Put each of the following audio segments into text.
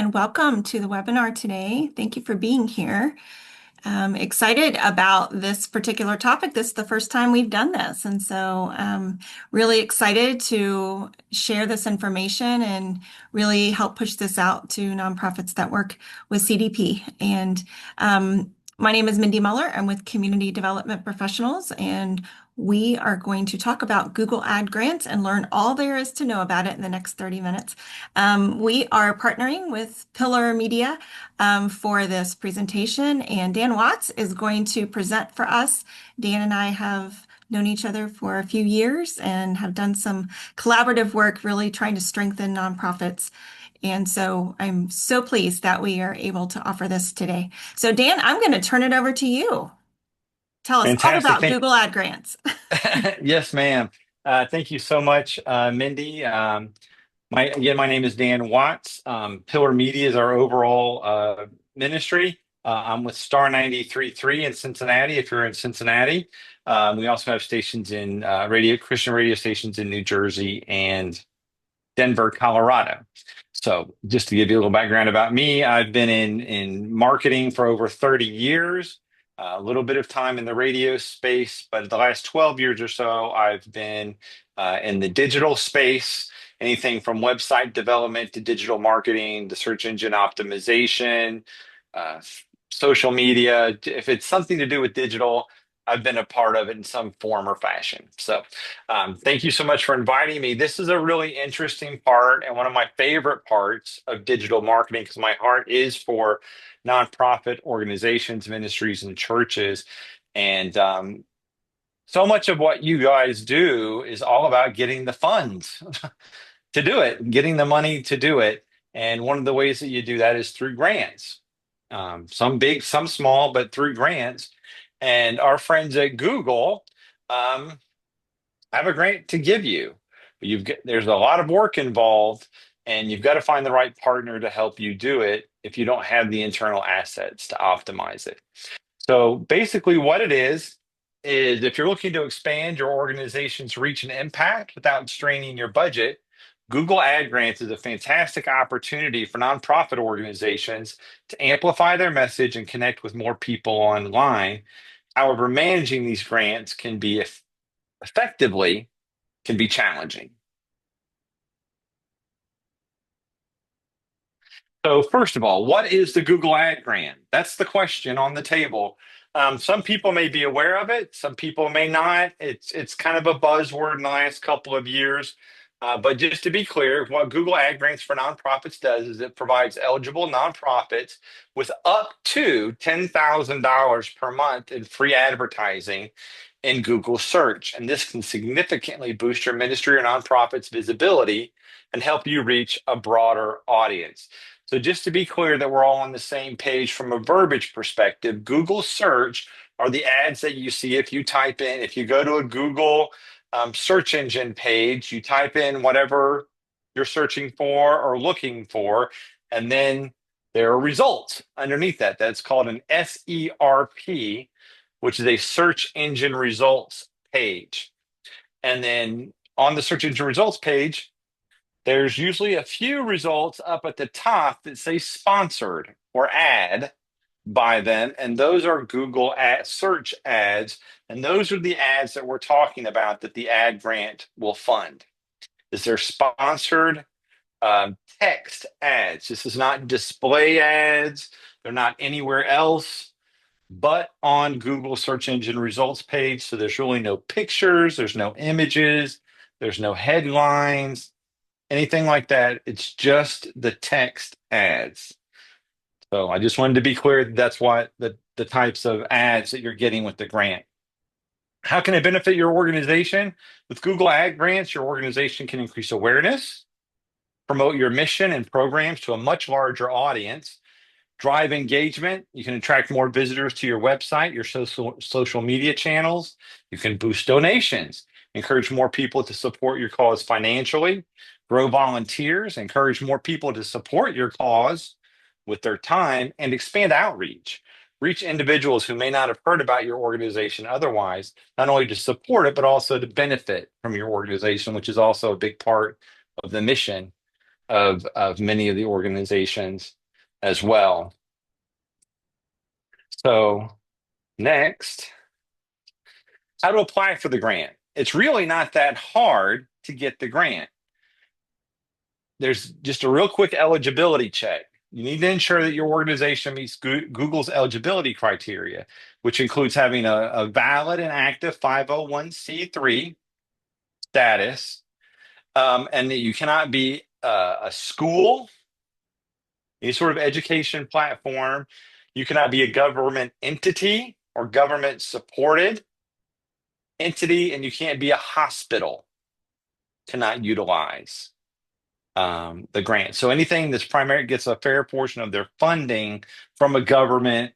and welcome to the webinar today. Thank you for being here. I'm excited about this particular topic. This is the first time we've done this, and so really excited to share this information and really help push this out to nonprofits that work with CDP. And my name is Mindy Muller. I'm with Community Development Professionals, and we are going to talk about Google Ad Grants and learn all there is to know about it in the next 30 minutes. We are partnering with Pillar Media for this presentation, and Dan Watts is going to present for us. Dan and I have known each other for a few years and have done some collaborative work really trying to strengthen nonprofits. And so I'm so pleased that we are able to offer this today. So Dan, I'm going to turn it over to you. Tell us all Fantastic. about Google Ad Grants. Yes, ma'am. Thank you so much, Mindy. My name is Dan Watts. Pillar Media is our overall ministry. I'm with Star 93.3 in Cincinnati, if you're in Cincinnati. We also have stations in Christian radio stations in New Jersey and Denver, Colorado. So just to give you a little background about me, I've been in marketing for over 30 years, a little bit of time in the radio space, but the last 12 years or so, I've been in the digital space, anything from website development to digital marketing to search engine optimization, uh, social media. If it's something to do with digital, I've been a part of it in some form or fashion. So thank you so much for inviting me. This is a really interesting part and one of my favorite parts of digital marketing because my heart is for nonprofit organizations, ministries, and churches. And so much of what you guys do is all about getting the funds to do it, getting the money to do it. And one of the ways that you do that is through grants, some big, some small, but through grants. And our friends at Google, um, have a grant to give you. There's a lot of work involved, and you've got to find the right partner to help you do it if you don't have the internal assets to optimize it. So basically, what it is if you're looking to expand your organization's reach and impact without straining your budget, Google Ad Grants is a fantastic opportunity for nonprofit organizations to amplify their message and connect with more people online. However, managing these grants effectively can be challenging. So, first of all, what is the Google Ad Grant? That's the question on the table. Some people may be aware of it, some people may not. It's kind of a buzzword in the last couple of years. But just to be clear, what Google Ad Grants for nonprofits does is it provides eligible nonprofits with up to $10,000 per month in free advertising in Google search. And this can significantly boost your ministry or nonprofit's visibility and help you reach a broader audience. So just to be clear that we're all on the same page from a verbiage perspective, Google search are the ads that you see if you type in, if you go to a Google search engine page, you type in whatever you're searching for or looking for, and then there are results underneath that. That's called an SERP, which is a search engine results page. And then on the search engine results page, there's usually a few results up at the top that say sponsored or ad by them. And those are Google ad search ads. And those are the ads that we're talking about that the ad grant will fund. Is there sponsored text ads? This is not display ads. They're not anywhere else but on Google search engine results page. So there's really no pictures, there's no images, there's no headlines, anything like that. It's just the text ads. So I just wanted to be clear that's what the types of ads that you're getting with the grant. How can it benefit your organization? With Google Ad Grants, your organization can increase awareness, promote your mission and programs to a much larger audience, drive engagement. You can attract more visitors to your website, your social media channels. You can boost donations, encourage more people to support your cause financially, grow volunteers, encourage more people to support your cause with their time, and expand outreach. Reach individuals who may not have heard about your organization otherwise, not only to support it, but also to benefit from your organization, which is also a big part of the mission of many of the organizations as well. So next, how to apply for the grant. It's really not that hard to get the grant. There's just a real quick eligibility check. You need to ensure that your organization meets Google's eligibility criteria, which includes having a valid and active 501(c)(3) status, and that you cannot be a school, any sort of education platform. You cannot be a government entity or government supported entity, and you can't be a hospital, cannot utilize the grant. So anything that's primary gets a fair portion of their funding from a government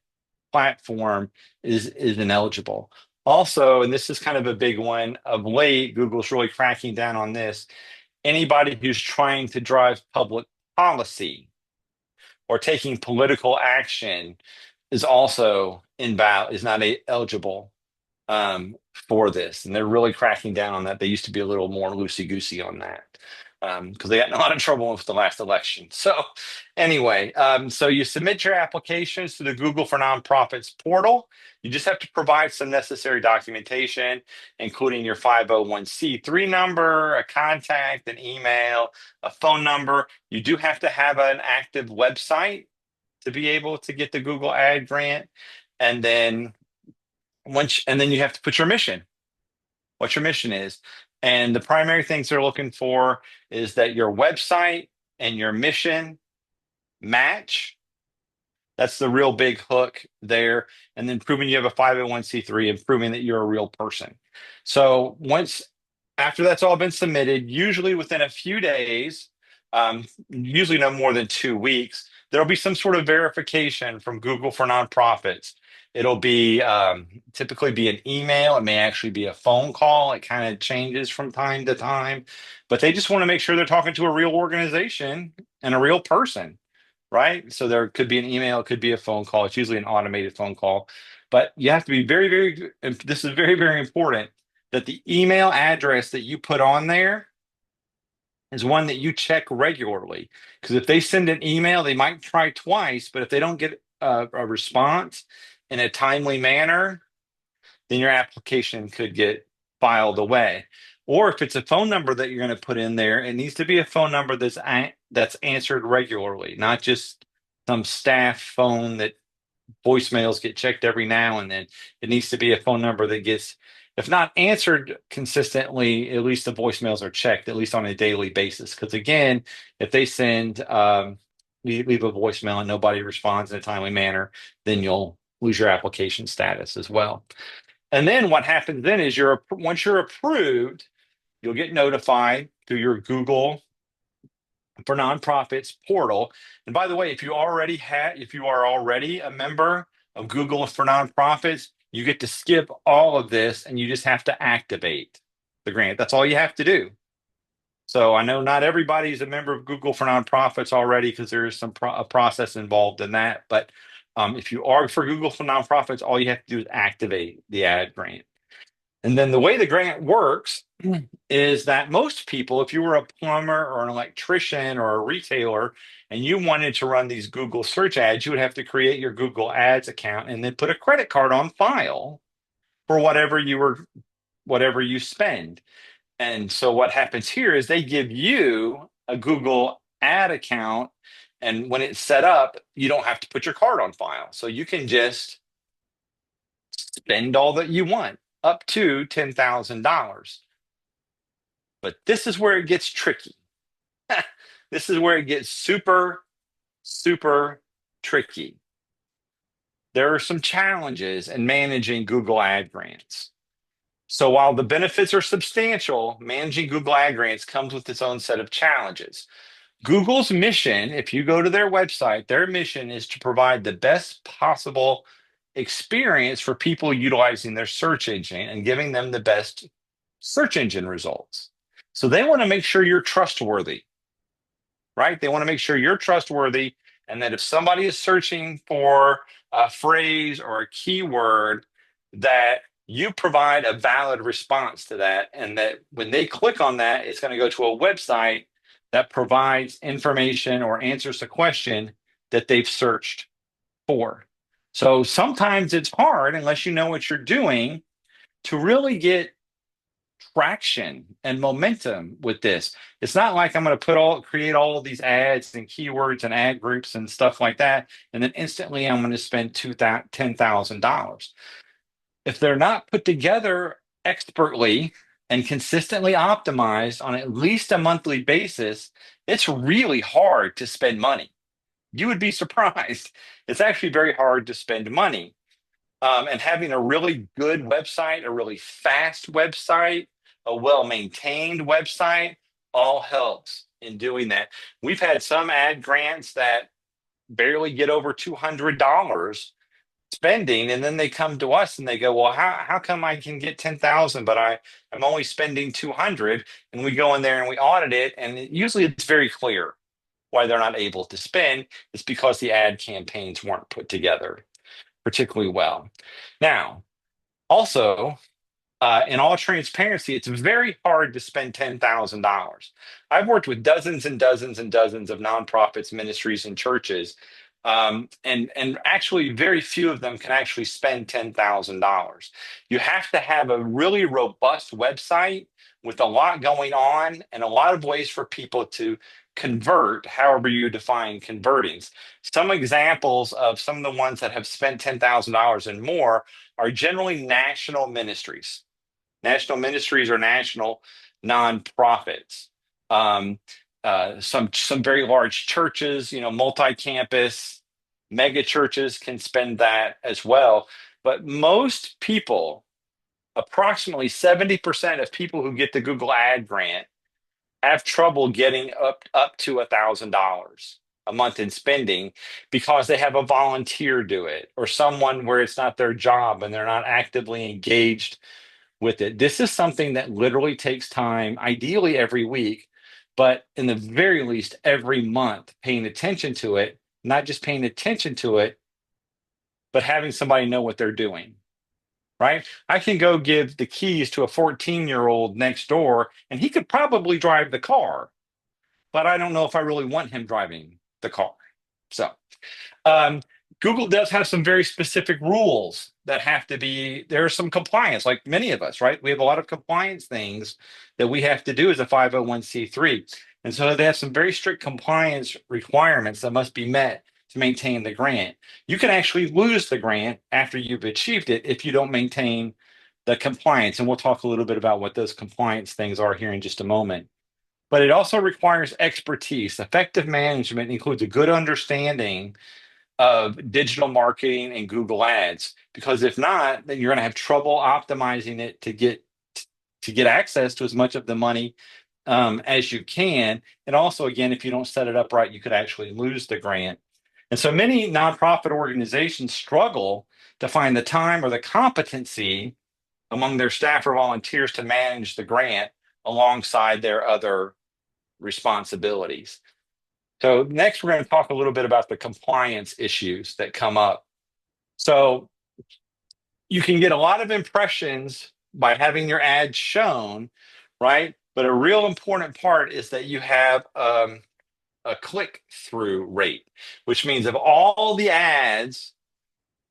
platform is ineligible. Also, and this is kind of a big one of late, Google's really cracking down on this. Anybody who's trying to drive public policy or taking political action is also invalid, is not eligible for this. And they're really cracking down on that. They used to be a little more loosey-goosey on that because they got in a lot of trouble with the last election. So anyway, so you submit your applications to the Google for Nonprofits portal. You just have to provide some necessary documentation, including your 501(c)(3) number, a contact, an email, a phone number. You do have to have an active website to be able to get the Google Ad grant. And then you have to put your mission, what your mission is. And the primary things they're looking for is that your website and your mission match. That's the real big hook there. And then proving you have a 501(c)(3) and proving that you're a real person. So once after that's all been submitted, usually within a few days, usually no more than 2 weeks, there'll be some sort of verification from Google for Nonprofits. It'll be typically be an email. It may actually be a phone call. It kind of changes from time to time, but they just want to make sure they're talking to a real organization and a real person, right? So there could be an email, it could be a phone call. It's usually an automated phone call, but you have to be very, very, and this is very, very important that the email address that you put on there is one that you check regularly. Because if they send an email, they might try twice, but if they don't get a response in a timely manner, then your application could get filed away. Or if it's a phone number that you're going to put in there, it needs to be a phone number that's answered regularly, not just some staff phone that voicemails get checked every now and then. It needs to be a phone number that gets, if not answered consistently, at least the voicemails are checked, at least on a daily basis. Because again, if they leave a voicemail and nobody responds in a timely manner, then you'll lose your application status as well. And then what happens then is once you're approved, you'll get notified through your Google for Nonprofits portal. And by the way, if you are already a member of Google for Nonprofits, you get to skip all of this and you just have to activate the grant. That's all you have to do. So I know not everybody's a member of Google for Nonprofits already because there is a process involved in that. But if you are for Google for Nonprofits, all you have to do is activate the ad grant. And then the way the grant works is that most people, if you were a plumber or an electrician or a retailer and you wanted to run these Google search ads, you would have to create your Google Ads account and then put a credit card on file for whatever you spend. And so what happens here is they give you a Google Ad account, and when it's set up, you don't have to put your card on file. So you can just spend all that you want, up to $10,000. But this is where it gets tricky. This is where it gets super, super tricky. There are some challenges in managing Google Ad grants. So while the benefits are substantial, managing Google Ad grants comes with its own set of challenges. Google's mission, if you go to their website, their mission is to provide the best possible experience for people utilizing their search engine and giving them the best search engine results. So they want to make sure you're trustworthy, right? They want to make sure you're trustworthy and that if somebody is searching for a phrase or a keyword, that you provide a valid response to that, and that when they click on that, it's going to go to a website that provides information or answers a question that they've searched for. So sometimes it's hard, unless you know what you're doing, to really get traction and momentum with this. It's not like I'm going to create all of these ads and keywords and ad groups and stuff like that, and then instantly I'm going to spend $10,000. If they're not put together expertly and consistently optimized on at least a monthly basis, it's really hard to spend money. You would be surprised. It's actually very hard to spend money. And having a really good website, a really fast website, a well-maintained website, all helps in doing that. We've had some ad grants that barely get over $200 spending, and then they come to us and they go, well, how come I can get 10,000 but I'm only spending 200? And we go in there and we audit it, and usually it's very clear why they're not able to spend. It's because the ad campaigns weren't put together particularly well. Now, also, in all transparency, it's very hard to spend $10,000. I've worked with dozens and dozens and dozens of nonprofits, ministries, and churches, and actually very few of them can actually spend $10,000. You have to have a really robust website with a lot going on and a lot of ways for people to convert, however you define converting. Some examples of some of the ones that have spent $10,000 and more are generally national ministries. National ministries are national nonprofits. Um, some very large churches, multi-campus mega churches can spend that as well. But most people, approximately 70% of people who get the Google Ad Grant, have trouble getting up to $1,000 a month in spending because they have a volunteer do it, or someone where it's not their job and they're not actively engaged with it. This is something that literally takes time, ideally every week, but in the very least every month, paying attention to it, not just paying attention to it, but having somebody know what they're doing, right? I can go give the keys to a 14-year-old next door, and he could probably drive the car, but I don't know if I really want him driving the car. So, um, Google does have some very specific rules that have to be, there's some compliance, like many of us, right? We have a lot of compliance things that we have to do as a 501c3. And so they have some very strict compliance requirements that must be met to maintain the grant. You can actually lose the grant after you've achieved it if you don't maintain the compliance. And we'll talk a little bit about what those compliance things are here in just a moment. But it also requires expertise. Effective management includes a good understanding of digital marketing and Google Ads, because if not, then you're going to have trouble optimizing it to get access to as much of the money as you can. And also, again, if you don't set it up right, you could actually lose the grant. And so many nonprofit organizations struggle to find the time or the competency among their staff or volunteers to manage the grant alongside their other responsibilities. So next, we're going to talk a little bit about the compliance issues that come up. So you can get a lot of impressions by having your ad shown, right? But a real important part is that you have a click-through rate, which means of all the ads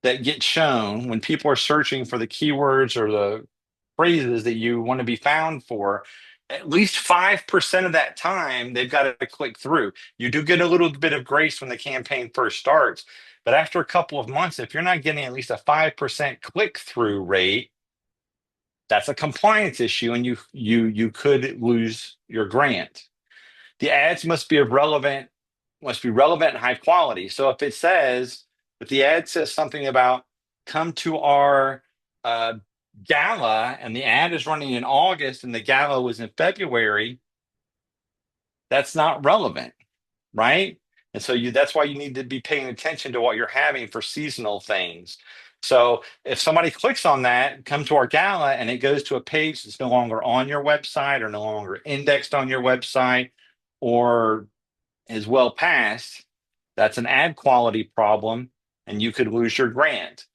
that get shown when people are searching for the keywords or the phrases that you want to be found for, at least 5% of that time they've got to click through. You do get a little bit of grace when the campaign first starts, but after a couple of months, if you're not getting at least a 5% click-through rate, that's a compliance issue, and you could lose your grant. The ads must be relevant and high quality. So if the ad says something about come to our uh, gala, and the ad is running in August and the gala was in February, that's not relevant, right? And so that's why you need to be paying attention to what you're having for seasonal things. So if somebody clicks on that, come to our gala, and it goes to a page that's no longer on your website or no longer indexed on your website or is well past, that's an ad quality problem, and you could lose your grant.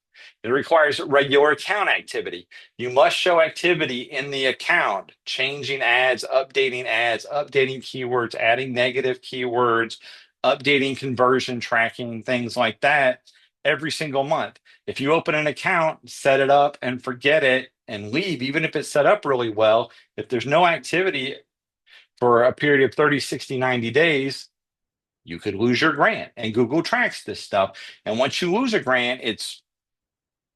It requires regular account activity. You must show activity in the account, changing ads, updating keywords, adding negative keywords, updating conversion tracking, things like that every single month. If you open an account, set it up and forget it and leave, even if it's set up really well, if there's no activity for a period of 30, 60, 90 days, you could lose your grant. And Google tracks this stuff. And once you lose a grant,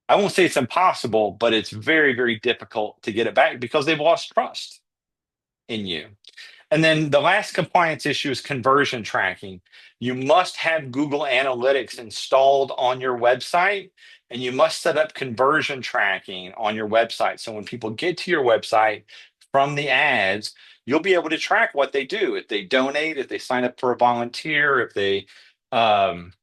I won't say it's impossible, but it's very, very difficult to get it back because they've lost trust in you. And then the last compliance issue is conversion tracking. You must have Google Analytics installed on your website, and you must set up conversion tracking on your website. So when people get to your website from the ads, you'll be able to track what they do. If they donate, if they sign up for a volunteer, if they um,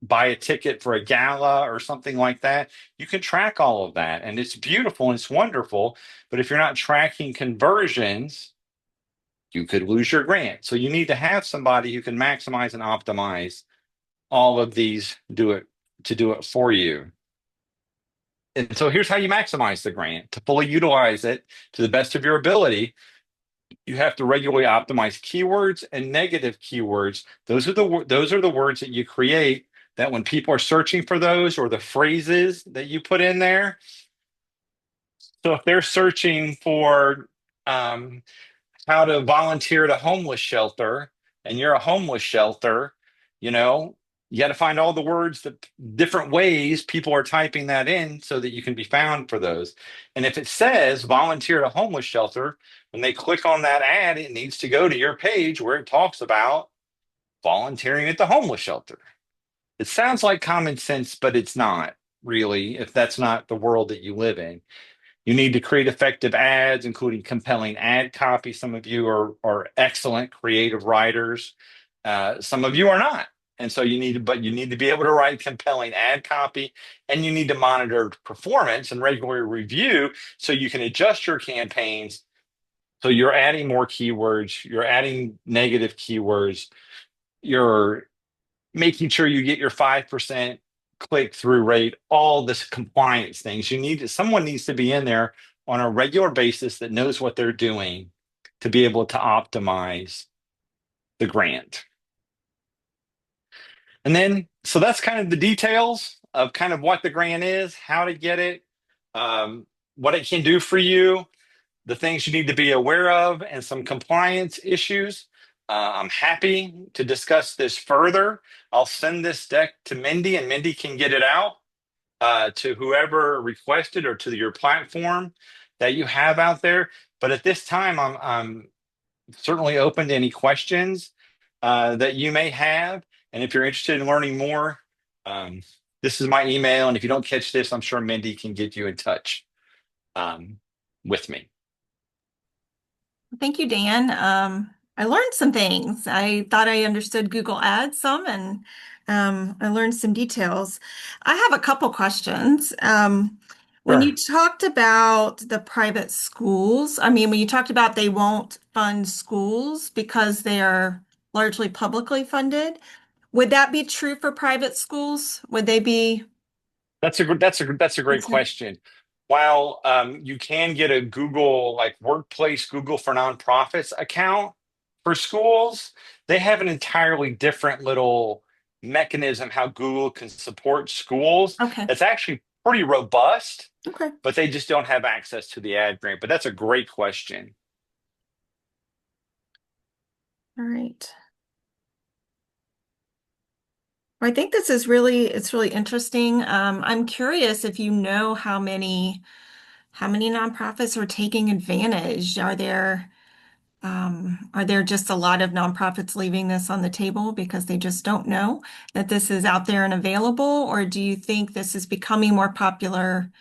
buy a ticket for a gala or something like that, you can track all of that. And it's beautiful and it's wonderful. But if you're not tracking conversions, you could lose your grant. So you need to have somebody who can maximize and optimize all of these to do it for you. And so here's how you maximize the grant. To fully utilize it to the best of your ability, you have to regularly optimize keywords and negative keywords. Those are the words that you create that when people are searching for those or the phrases that you put in there. So if they're searching for um, how to volunteer at a homeless shelter and you're a homeless shelter, you know, you got to find all the words that different ways people are typing that in so that you can be found for those. And if it says volunteer at a homeless shelter, when they click on that ad, it needs to go to your page where it talks about volunteering at the homeless shelter. It sounds like common sense, but it's not really if that's not the world that you live in. You need to create effective ads, including compelling ad copy. Some of you are excellent creative writers. Some of you are not. And so but you need to be able to write compelling ad copy, and you need to monitor performance and regularly review so you can adjust your campaigns. So you're adding more keywords, you're adding negative keywords, you're making sure you get your 5% click through rate, all this compliance things. Someone needs to be in there on a regular basis that knows what they're doing to be able to optimize the grant. And then, so that's kind of the details of kind of what the grant is, how to get it, what it can do for you, the things you need to be aware of, and some compliance issues. I'm happy to discuss this further. I'll send this deck to Mindy, and Mindy can get it out to whoever requested or to your platform that you have out there. But at this time, I'm certainly open to any questions that you may have. And if you're interested in learning more, um, this is my email. And if you don't catch this, I'm sure Mindy can get you in touch um, with me. Thank you, Dan. I learned some things. I thought I understood Google Ads some, and I learned some details. I have a couple questions. When you Sure. talked about the private schools, I mean, when you talked about they won't fund schools because they are largely publicly funded, would that be true for private schools? Would they be That's a great considered? question. While you can get a Google like workplace Google for nonprofits account for schools, they have an entirely different little mechanism how Google can support schools. Okay. That's actually pretty robust, Okay. but they just don't have access to the ad grant. But that's a great question. All right. Well, I think this is it's really interesting. I'm curious if you know how many nonprofits are taking advantage. Are there just a lot of nonprofits leaving this on the table because they just don't know that this is out there and available? Or do you think this is becoming more popular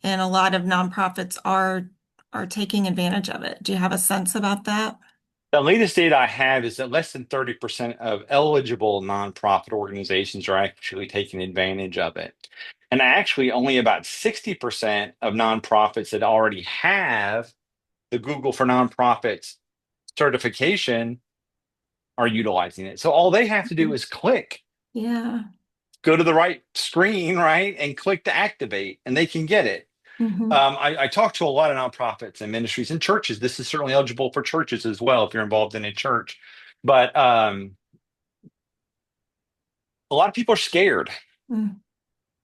and a lot of nonprofits are taking advantage of it? Do you have a sense about that? The latest data I have is that less than 30% of eligible nonprofit organizations are actually taking advantage of it. And actually, only about 60% of nonprofits that already have the Google for Nonprofits certification are utilizing it. So all they have to do is click. Yeah. go to the right screen, right, and click to activate, and they can get it. Hmm. I talk to a lot of nonprofits and ministries and churches. This is certainly eligible for churches as well if you're involved in a church. But a lot of people are scared Mm.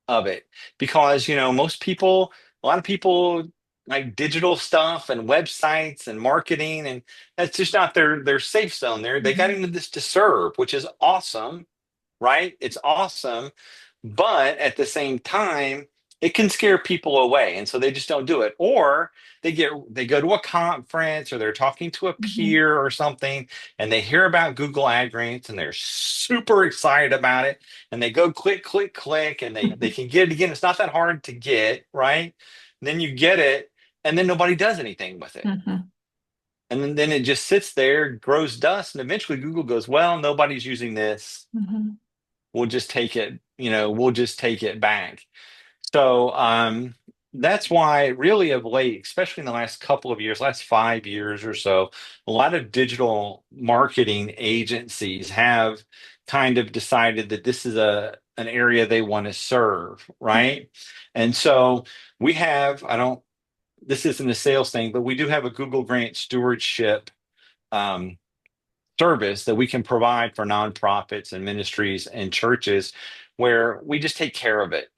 of it because, most people, a lot of people like digital stuff and websites and marketing, and that's just not their safe zone. They got Mhm. into this to serve, which is awesome, right? It's awesome. But at the same time, it can scare people away. And so they just don't do it. Or they go to a conference or they're talking to a Mhm. peer or something and they hear about Google Ad Grants and they're super excited about it. And they go click, click, click, and they can get it again. It's not that hard to get, right? And then you get it, and then nobody does anything with it. Mhm. And then it just sits there, grows dust, and eventually Google goes, well, nobody's using this. Mhm. We'll just take it, we'll just take it back. So that's why, really, of late, especially in the last couple of years, last 5 years or so, a lot of digital marketing agencies have kind of decided that this is an area they want to serve, right? And so we have, I don't, this isn't a sales thing, but we do have a Google Grant stewardship um, service that we can provide for nonprofits and ministries and churches where we just take care of it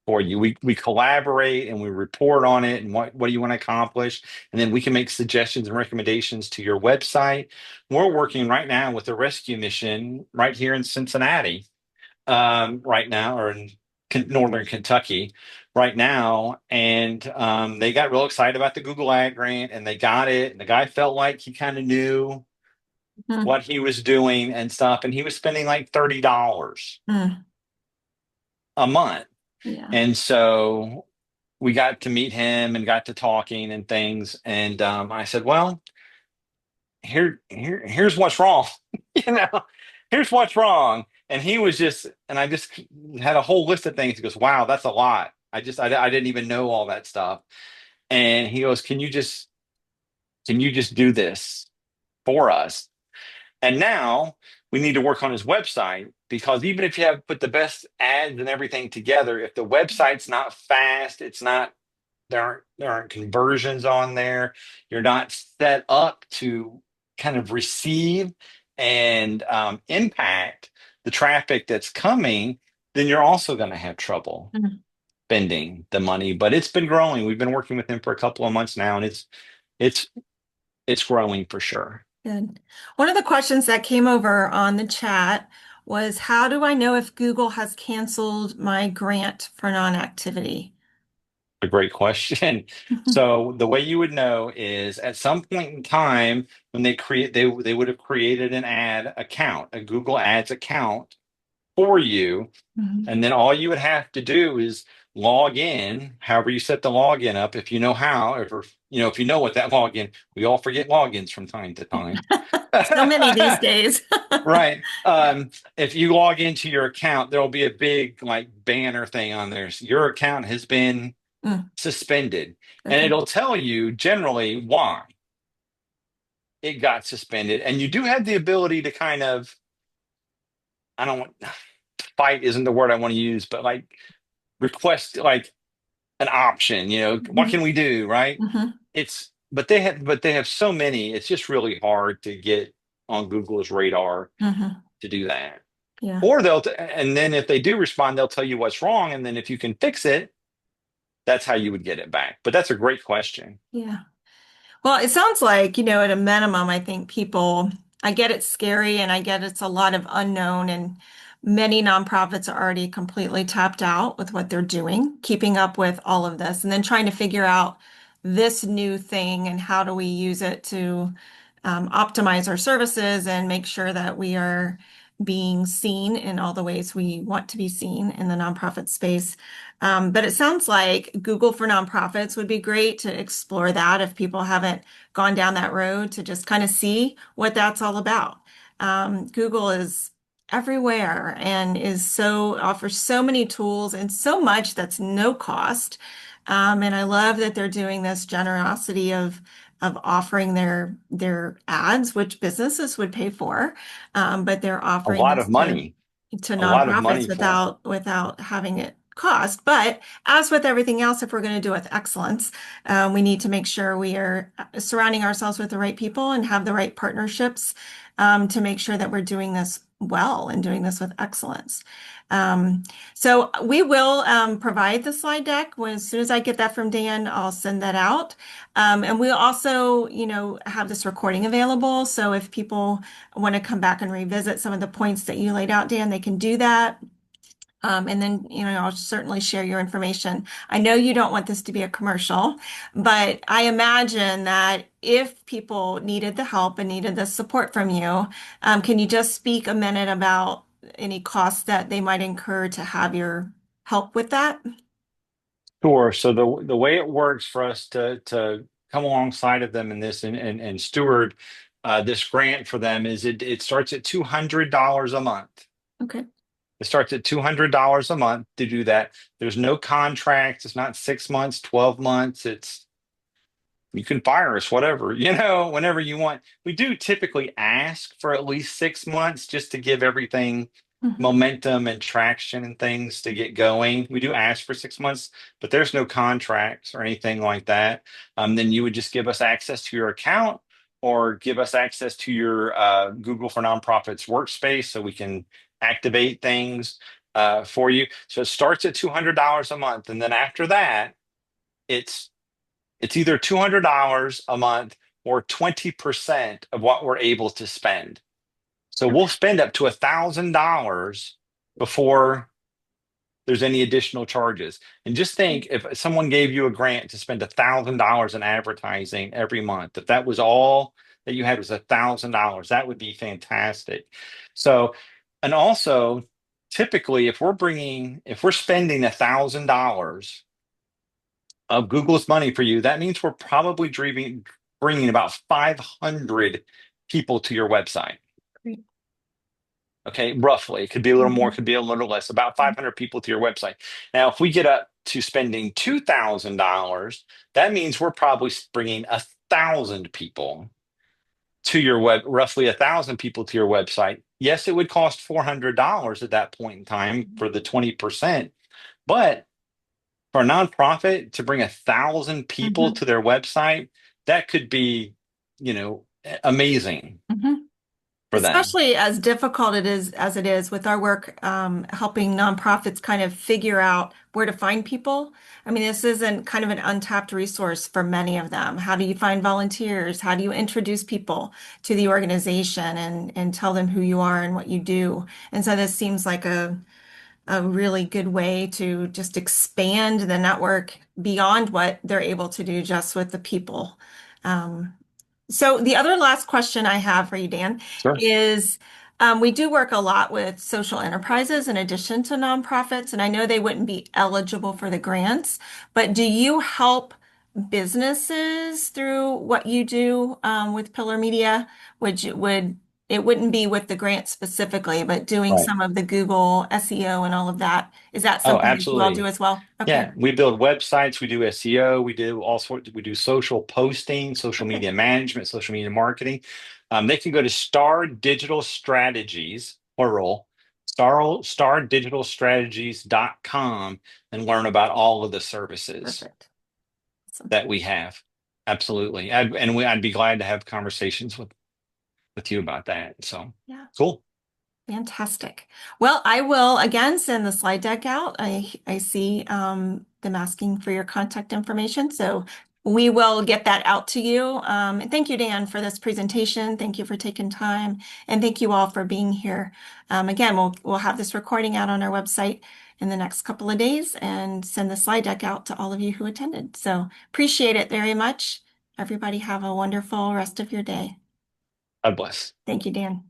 for you. We collaborate and we report on it and what do you want to accomplish, and then we can make suggestions and recommendations to your website. We're working right now with a rescue mission right here in Cincinnati, right now, or in Northern Kentucky right now, and they got real excited about the Google Ad Grant, and they got it, and the guy felt like he kind of knew Mhm. what he was doing and stuff, and he was spending like $30 Mm. a month. Yeah. And so we got to meet him and got to talking and things. And I said, well, here's what's wrong. you know, here's what's wrong. And he was just, and I just had a whole list of things. He goes, wow, that's a lot. I didn't even know all that stuff. And he goes, can you just do this for us? And now we need to work on his website because even if you have put the best ads and everything together, if the website's not fast, it's not there aren't conversions on there, you're not set up to kind of receive and impact the traffic that's coming, then you're also going to have trouble Mm. spending the money. But it's been growing. We've been working with him for a couple of months now, and it's it's growing for sure. Good. One of the questions that came over on the chat was, how do I know if Google has canceled my grant for non-activity? A great question. So the way you would know is at some point in time when they would have created an ad account, a Google Ads account for you, Mhm. and then all you would have to do is log in, however you set the login up, if you know how, if you know what that login, we all forget logins from time to time. So many these days. Right. If you log into your account, there'll be a big like banner thing on there. So your account has been Mm. suspended, and Okay. it'll tell you generally why it got suspended. And you do have the ability to kind of, I don't want, fight isn't the word I want to use, but like request like an option, what Mhm. can we do, right? Mhm. But they have so many, it's just really hard to get on Google's radar Mhm. to do that. Yeah. Or and then if they do respond, they'll tell you what's wrong. And then if you can fix it, that's how you would get it back. But that's a great question. Yeah. Well, it sounds like, at a minimum, I think I get it's scary and I get it's a lot of unknown, and many nonprofits are already completely tapped out with what they're doing, keeping up with all of this, and then trying to figure out this new thing and how do we use it to optimize our services and make sure that we are being seen in all the ways we want to be seen in the nonprofit space. But it sounds like Google for Nonprofits would be great to explore that if people haven't gone down that road, to just kind of see what that's all about. Google is everywhere and offers so many tools and so much that's no cost. And I love that they're doing this generosity of offering their ads, which businesses would pay for, but they're A offering lot this of to money. to a lot of nonprofits money for. without having it cost. But as with everything else, if we're going to do it with excellence, we need to make sure we are surrounding ourselves with the right people and have the right partnerships to make sure that we're doing this well and doing this with excellence. Um, so we will provide the slide deck. As soon as I get that from Dan, I'll send that out. And we'll also, have this recording available. So if people want to come back and revisit some of the points that you laid out, Dan, they can do that. And then, I'll certainly share your information. I know you don't want this to be a commercial, but I imagine that if people needed the help and needed the support from you, can you just speak a minute about any costs that they might incur to have your help with that? Sure. So the way it works for us to come alongside of them in this and steward this grant for them is it starts at $200 a month. Okay. It starts at $200 a month to do that. There's no contract. It's not 6 months, 12 months. It's you can fire us, whatever, whenever you want. We do typically ask for at least 6 months just to give everything Mhm. momentum and traction and things to get going. We do ask for 6 months, but there's no contracts or anything like that. Then you would just give us access to your account or give us access to your Google for Nonprofits workspace so we can activate things for you. So it starts at $200 a month. And then after that, it's it's either $200 a month or 20% of what we're able to spend. So we'll spend up to $1,000 before there's any additional charges. And just think if someone gave you a grant to spend $1,000 in advertising every month, if that was all that you had was $1,000, that would be fantastic. So, and also typically if we're spending $1,000 of Google's money for you, that means we're probably bringing about 500 people to your website. Great. Okay, roughly. It could be a little more, it Mhm. could be a little less, about 500 people to your website. Now, if we get up to spending $2,000, that means we're probably bringing 1,000 people to your roughly 1,000 people to your website. Yes, it would cost $400 at that point in time for the 20%, but for a nonprofit to bring 1,000 people Mhm. to their website, that could be, amazing Mhm. for them. Especially as difficult it is as it is with our work, helping nonprofits kind of figure out where to find people. I mean, this isn't kind of an untapped resource for many of them. How do you find volunteers? How do you introduce people to the organization and tell them who you are and what you do? And so this seems like a really good way to just expand the network beyond what they're able to do just with the people. Um, so the other last question I have for you, Dan, Sure. is we do work a lot with social enterprises in addition to nonprofits, and I know they wouldn't be eligible for the grants, but do you help businesses through what you do with Pillar Media? Would it wouldn't be with the grant specifically, but doing Right. some of the Google SEO and all of that. Is that Oh, something that you all do absolutely. as well? Okay. Yeah, we build websites, we do SEO, we do all sorts, we do social posting, social Okay. media management, social media marketing. They can go to Star Digital Strategies, plural, stardigitalstrategies.com and learn about all of the services Perfect. Awesome. that we have. Absolutely. I'd be glad to have conversations with you about that. So Yeah. cool. Fantastic. Well, I will again send the slide deck out. I see them asking for your contact information, so we will get that out to you. And thank you, Dan, for this presentation. Thank you for taking time, and thank you all for being here. Again, we'll have this recording out on our website in the next couple of days and send the slide deck out to all of you who attended. So appreciate it very much. Everybody have a wonderful rest of your day. God bless. Thank you, Dan.